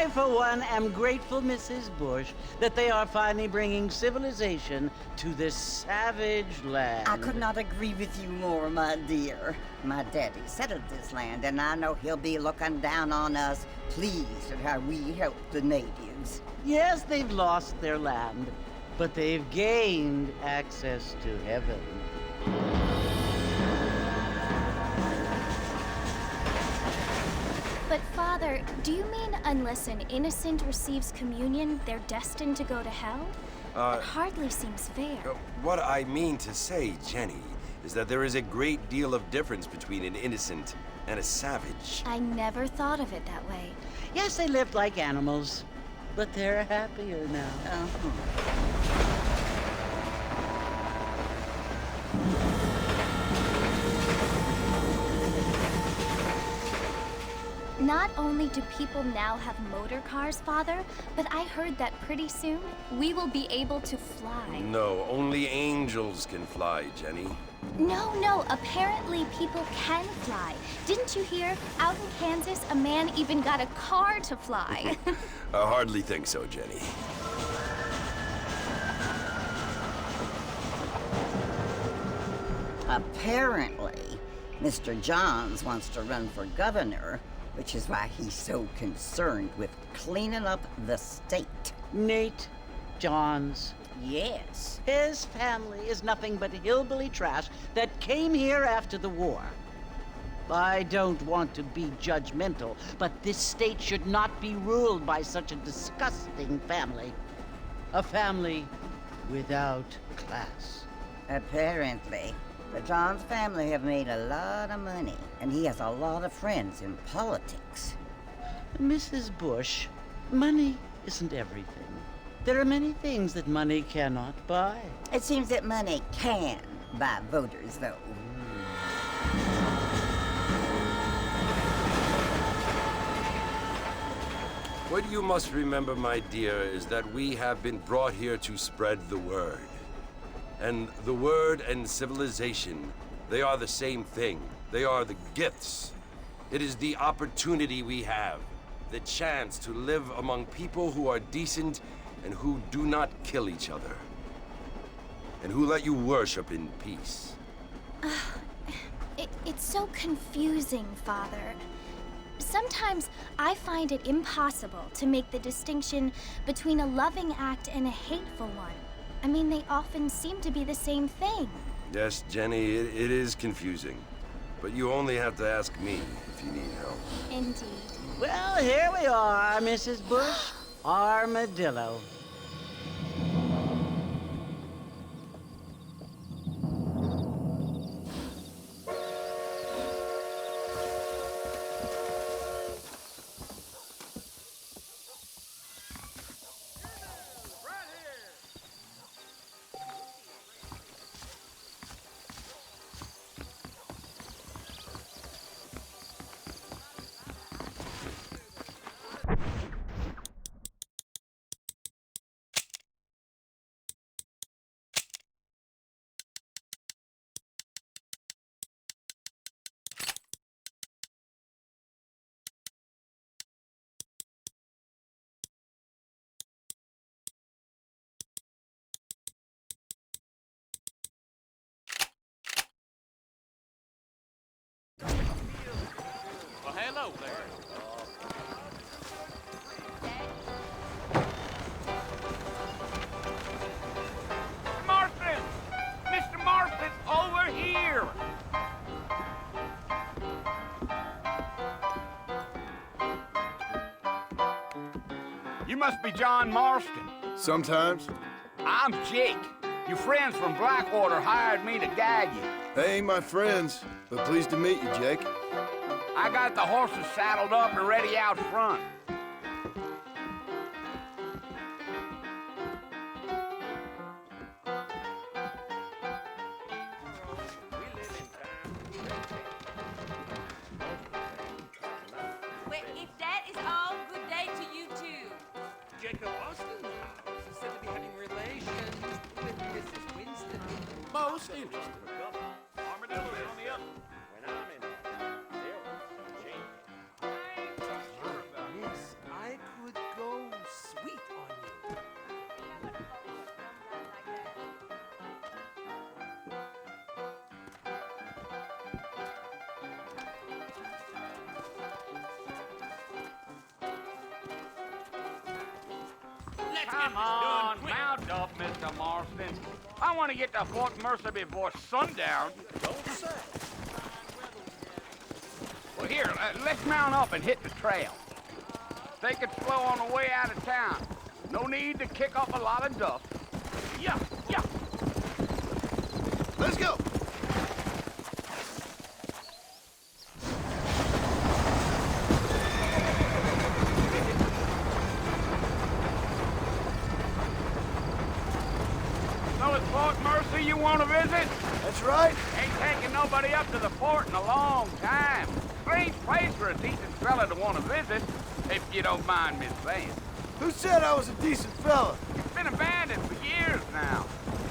I, for one, am grateful, Mrs. Bush, that they are finally bringing civilization to this savage land. I could not agree with you more, my dear. My daddy settled this land, and I know he'll be looking down on us, pleased at how we help the natives. Yes, they've lost their land, but they've gained access to heaven. But, Father, do you mean unless an innocent receives communion, they're destined to go to hell? That hardly seems fair. What I mean to say, Jenny, is that there is a great deal of difference between an innocent and a savage. I never thought of it that way. Yes, they lived like animals, but they're happier now. Not only do people now have motor cars, Father, but I heard that pretty soon we will be able to fly. No, only angels can fly, Jenny. No, apparently people can fly. Didn't you hear? Out in Kansas, a man even got a car to fly. I hardly think so, Jenny. Apparently, Mr. Johns wants to run for governor, which is why he's so concerned with cleaning up the state. Nate Johns. Yes. His family is nothing but hillbilly trash that came here after the war. I don't want to be judgmental, but this state should not be ruled by such a disgusting family. A family without class. Apparently. The Johns family have made a lot of money, and he has a lot of friends in politics. Mrs. Bush, money isn't everything. There are many things that money cannot buy. It seems that money can buy voters, though. What you must remember, my dear, is that we have been brought here to spread the word. And the word and civilization, they are the same thing. They are the gifts. It is the opportunity we have, the chance to live among people who are decent and who do not kill each other, and who let you worship in peace. It's so confusing, Father. Sometimes I find it impossible to make the distinction between a loving act and a hateful one. I mean, they often seem to be the same thing. Yes, Jenny, it is confusing. But you only have to ask me if you need help. Indeed. Well, here we are, Mrs. Bush. Armadillo. Well, hello there. Marston! Mr. Marston, over here! You must be John Marston. Sometimes. I'm Jake. Your friends from Blackwater hired me to guide you. They ain't my friends, but pleased to meet you, Jake. I got the horses saddled up and ready out front. Well, if that is all, good day to you too. Jacob Austin's house is said to be having relations with Mrs. Winston. Most interesting. Armadillo on the up. When I'm in there, Yes, I could Come on, mount up, Mr. Marston. I want to get to Fort Mercer before sundown. Don't say. Well, here, let's mount up and hit the trail. Take it slow on the way out of town. No need to kick up a lot of dust. Yeah, yeah. Let's go. So it's Fort Mercer you want to visit? That's right. Ain't taking nobody up to the fort in a long time. Strange place for a decent fella to want to visit, if you don't mind me saying. Who said I was a decent fella? It's been abandoned for years now.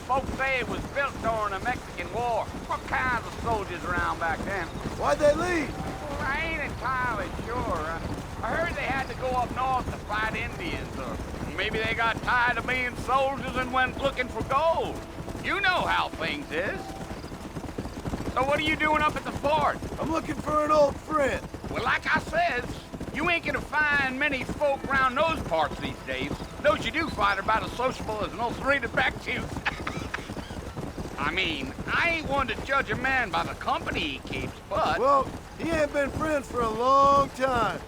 Folks say it was built during the Mexican War. What kinds of soldiers around back then? Why'd they leave? Well, I ain't entirely sure. I heard they had to go up north to fight Indians, or maybe they got tired of being soldiers and went looking for gold. You know how things is. So what are you doing up at the fort? I'm looking for an old friend. Well, like I says, you ain't gonna find many folk around those parts these days. Those you do find are about as sociable as an ulcerated back tooth. I mean, I ain't one to judge a man by the company he keeps, but... Well, he ain't been friends for a long time.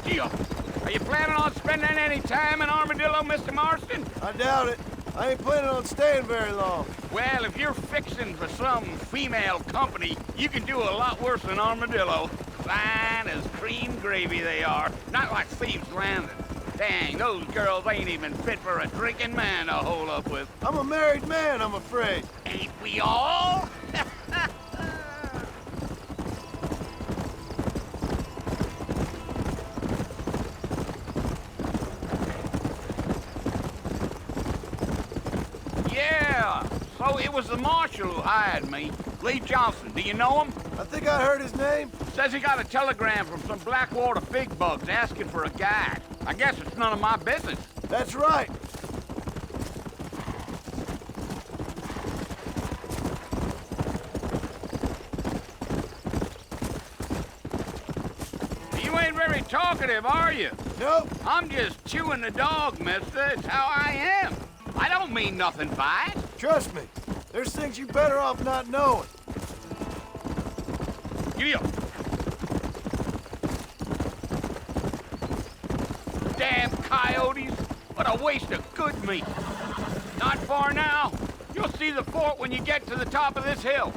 Gee, are you planning on spending any time in Armadillo, Mr. Marston? I doubt it. I ain't planning on staying very long. Well, if you're fixing for some female company, you can do a lot worse than Armadillo. Fine as cream gravy they are. Not like Thieves' Landing. Dang, those girls ain't even fit for a drinking man to hole up with. I'm a married man, I'm afraid. Ain't we all? Yeah, so it was the marshal who hired me. Lee Johnson, do you know him? I think I heard his name. Says he got a telegram from some Blackwater big bugs asking for a guide. I guess it's none of my business. That's right. You ain't very talkative, are you? Nope. I'm just chewing the dog, mister. It's how I am. I don't mean nothing by it. Trust me. There's things you better off not knowing. Giddy up. Damn coyotes. What a waste of good meat. Not far now. You'll see the fort when you get to the top of this hill.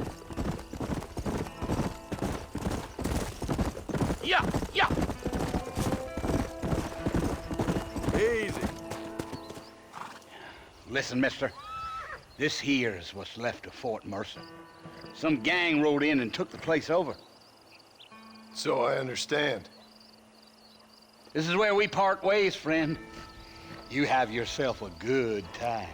Yeah, yeah. Easy. Listen, mister. This here's what's left of Fort Mercer. Some gang rode in and took the place over. So I understand. This is where we part ways, friend. You have yourself a good time.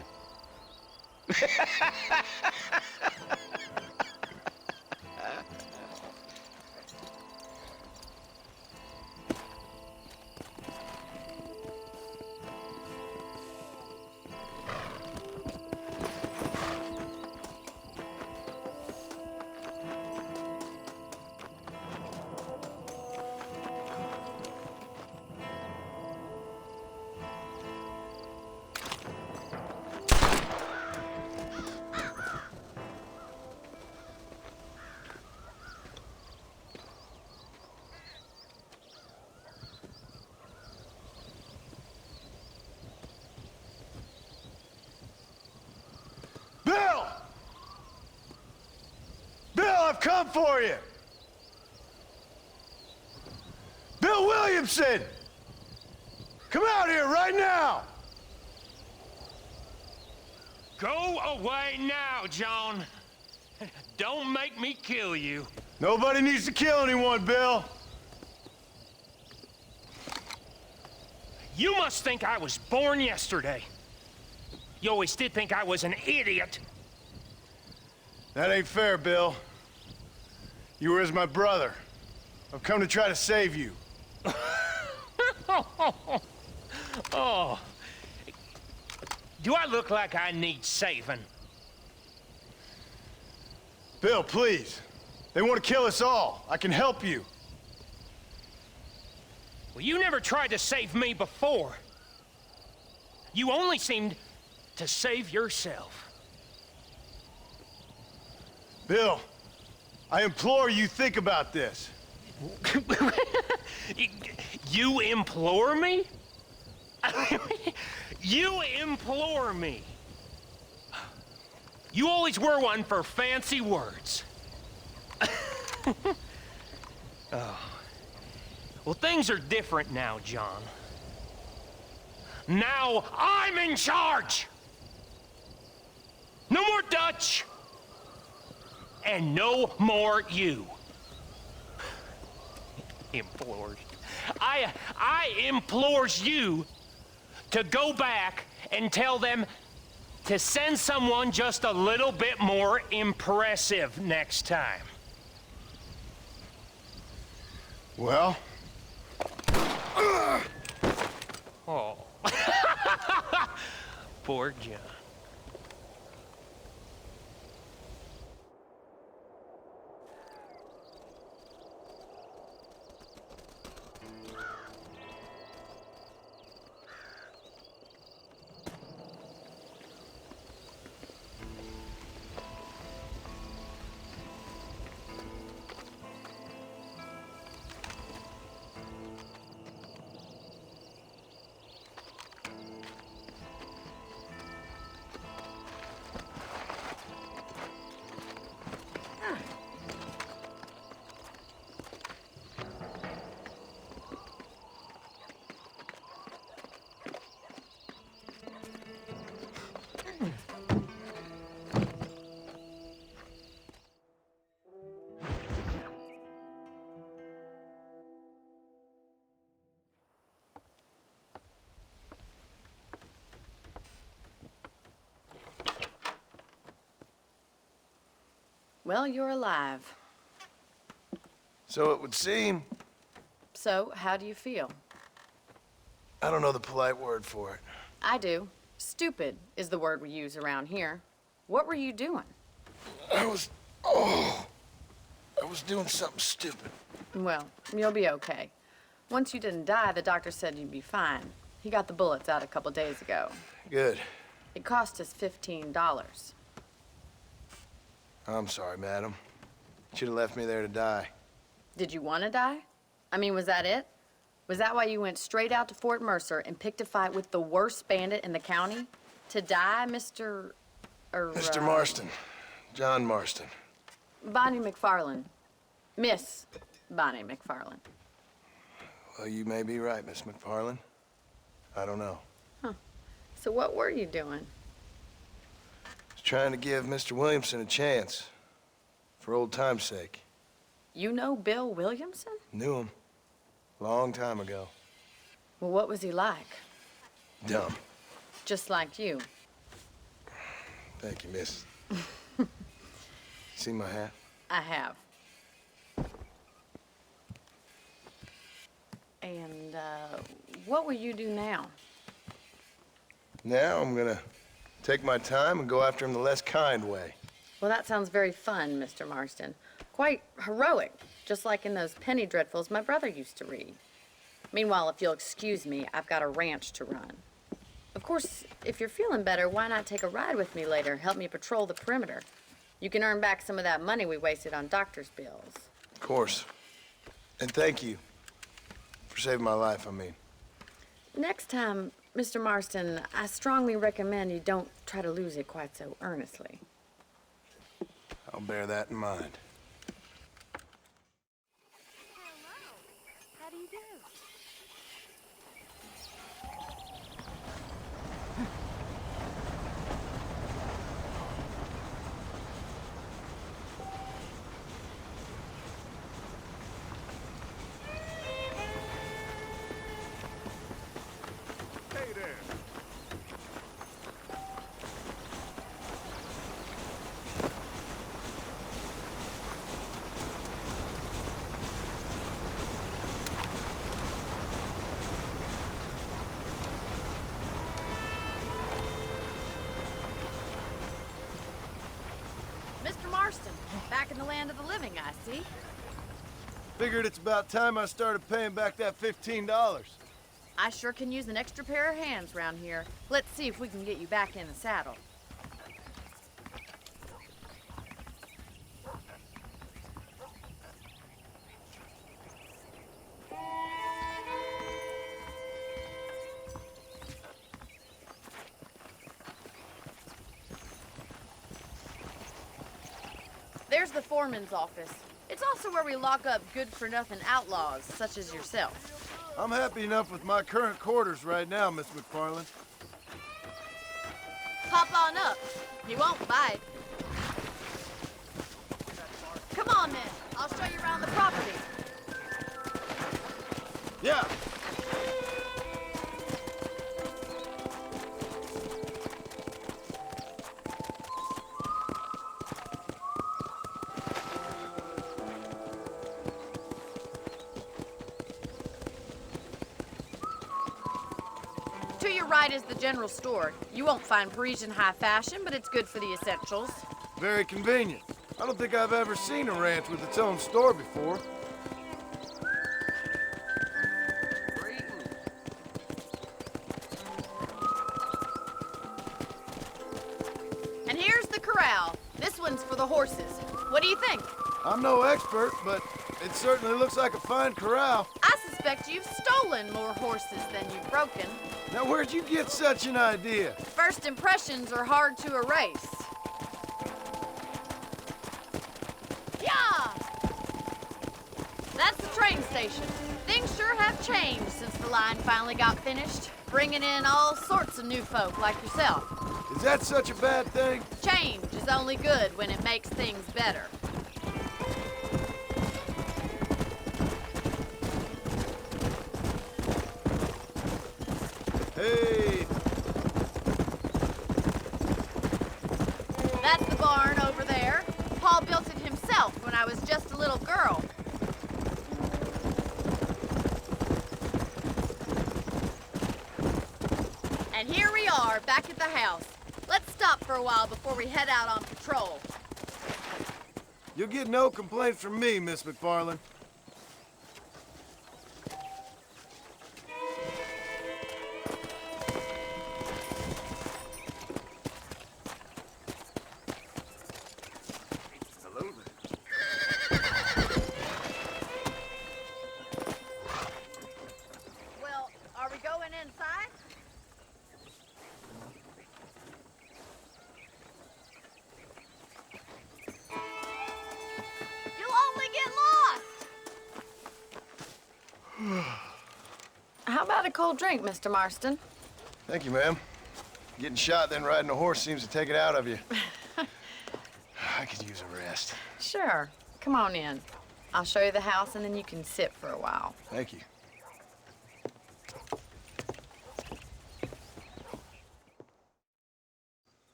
Bill! Bill, I've come for you! Bill Williamson! Come out here right now! Go away now, John. Don't make me kill you. Nobody needs to kill anyone, Bill. You must think I was born yesterday. You always did think I was an idiot. That ain't fair, Bill. You were as my brother. I've come to try to save you. Oh. Do I look like I need saving? Bill, please. They want to kill us all. I can help you. Well, you never tried to save me before. You only seemed to save yourself. Bill, I implore you think about this. You implore me? You implore me. You always were one for fancy words. Oh. Well, things are different now, John. Now I'm in charge! No more Dutch! And no more you. Implores. I implores you to go back and tell them to send someone just a little bit more impressive next time. Well? Oh. Poor John. Well, you're alive. So it would seem. So, how do you feel? I don't know the polite word for it. I do. Stupid is the word we use around here. What were you doing? I was doing something stupid. Well, you'll be okay. Once you didn't die, the doctor said you'd be fine. He got the bullets out a couple days ago. Good. It cost us $15. I'm sorry, madam. Should have left me there to die. Did you want to die? I mean, was that it? Was that why you went straight out to Fort Mercer and picked a fight with the worst bandit in the county? To die, Mr. Mr. Marston. John Marston. Bonnie McFarland. Miss Bonnie McFarland. Well, you may be right, Miss McFarland. I don't know. So what were you doing? I was trying to give Mr. Williamson a chance. For old time's sake. You know Bill Williamson? Knew him. Long time ago. Well, what was he like? Dumb. Just like you. Thank you, miss. See my hat? I have. And, what will you do now? Now I'm gonna take my time and go after him the less kind way. Well, that sounds very fun, Mr. Marston. Quite heroic, just like in those penny dreadfuls my brother used to read. Meanwhile, if you'll excuse me, I've got a ranch to run. Of course, if you're feeling better, why not take a ride with me later? Help me patrol the perimeter. You can earn back some of that money we wasted on doctor's bills. Of course. And thank you for saving my life, I mean. Next time, Mr. Marston, I strongly recommend you don't try to lose it quite so earnestly. I'll bear that in mind. How do you do? Hey there. back in the land of the living, I see. Figured it's about time I started paying back that $15. I sure can use an extra pair of hands around here. Let's see if we can get you back in the saddle. There's the foreman's office. It's also where we lock up good-for-nothing outlaws, such as yourself. I'm happy enough with my current quarters right now, Miss McFarland. Hop on up. He won't bite. Come on, then. I'll show you around the property. Yeah. To your right is the general store. You won't find Parisian high fashion, but it's good for the essentials. Very convenient. I don't think I've ever seen a ranch with its own store before. And here's the corral. This one's for the horses. What do you think? I'm no expert, but it certainly looks like a fine corral. I suspect you've stolen more horses than you've broken. Now, where'd you get such an idea? First impressions are hard to erase. Yeah! That's the train station. Things sure have changed since the line finally got finished, bringing in all sorts of new folk like yourself. Is that such a bad thing? Change is only good when it makes things better. Hey! That's the barn over there. Paul built it himself when I was just a little girl. And here we are, back at the house. Let's stop for a while before we head out on patrol. You'll get no complaints from me, Miss McFarland. Well, are we going inside? You'll only get lost! How about a cold drink, Mr. Marston? Thank you, ma'am. Getting shot, then riding a horse seems to take it out of you. I could use a rest. Sure. Come on in. I'll show you the house, and then you can sit for a while. Thank you.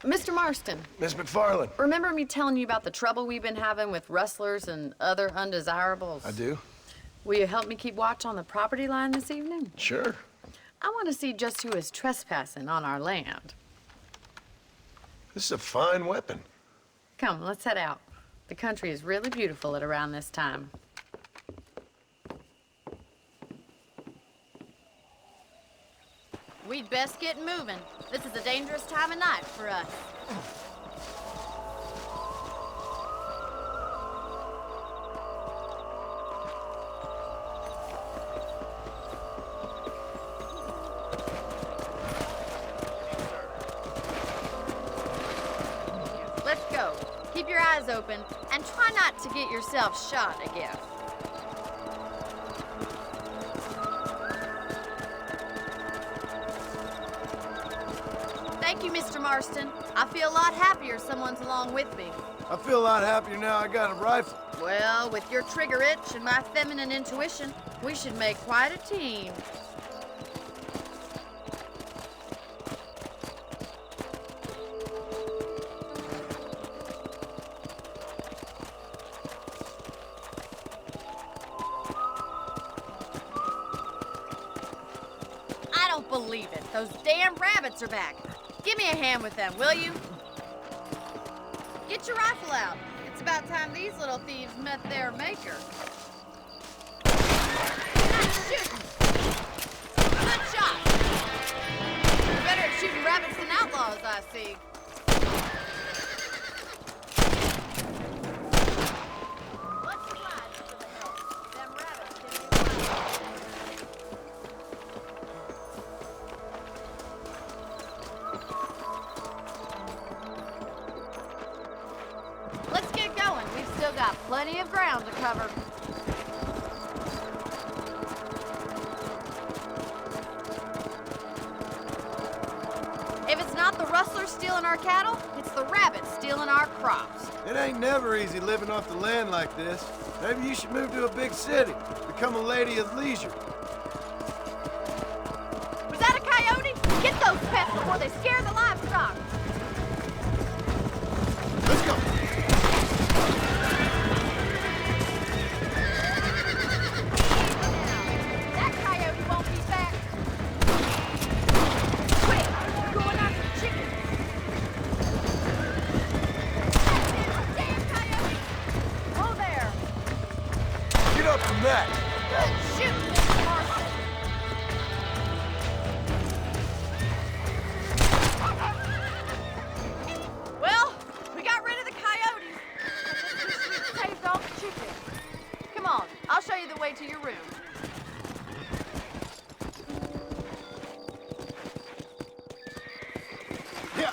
Mr. Marston, Miss McFarland. remember me telling you about the trouble we've been having with rustlers and other undesirables? I do. Will you help me keep watch on the property line this evening? Sure. I want to see just who is trespassing on our land. This is a fine weapon. Come, let's head out. The country is really beautiful at around this time. We'd best get moving. This is a dangerous time of night for us. Let's go. Keep your eyes open and try not to get yourself shot again. Thank you, Mr. Marston. I feel a lot happier someone's along with me. I feel a lot happier now I got a rifle. Well, with your trigger itch and my feminine intuition, we should make quite a team. I don't believe it. Those damn rabbits are back. Give me a hand with them, will you? Get your rifle out. It's about time these little thieves met their maker. Nice shooting. Good shot. You're better at shooting rabbits than outlaws, I see. Let's slide for the help. Them rabbits can be wild. Let's get going. We've still got plenty of ground to cover. If it's not the rustlers stealing our cattle, it's the rabbits stealing our crops. It ain't never easy living off the land like this. Maybe you should move to a big city, become a lady of leisure. Was that a coyote? Get those pets before they scare the livestock. Let's go. That coyote won't be back. Quick, going after chickens. Damn coyote! Whoa there! Get up from that. Good shoot, Mr. Marston. Well, we got rid of the coyotes. I just wish we'd saved all the chickens. Come on, I'll show you the way to your room. Yeah,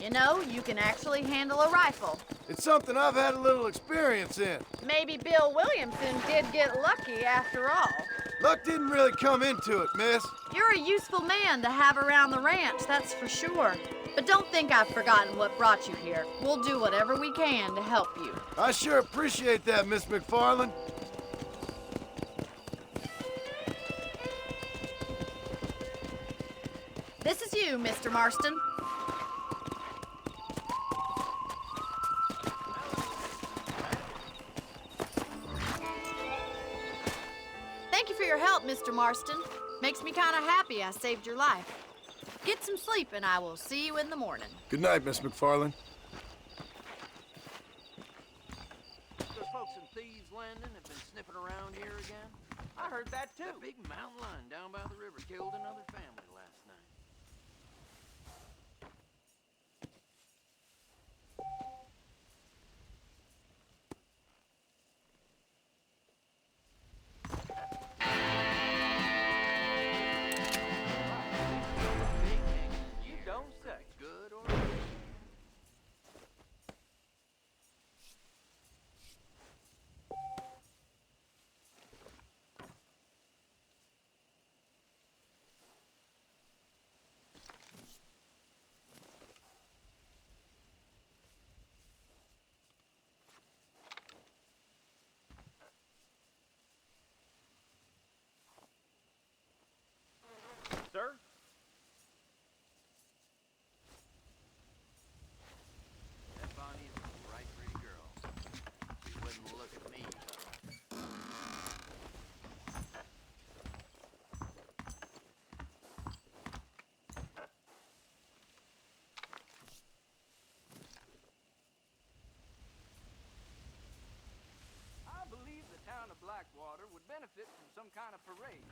You know, you can actually handle a rifle. it's something I've had a little experience in. Maybe Bill Williamson did get lucky after all. Luck didn't really come into it, miss. You're a useful man to have around the ranch, that's for sure. But don't think I've forgotten what brought you here. We'll do whatever we can to help you. I sure appreciate that, Miss McFarland. This is you, Mr. Marston. Thank you for your help, Mr. Marston. Makes me kind of happy I saved your life. Get some sleep, and I will see you in the morning. Good night, Miss McFarland. Those folks in Thieves Landing have been sniffing around here again. I heard that too. That big mountain lion down by the river killed another family last night. You don't say. Good or bad. Sir? That Bonnie is a right pretty girl. She wouldn't look at me, though. I believe the town of Blackwater would benefit from some kind of parade.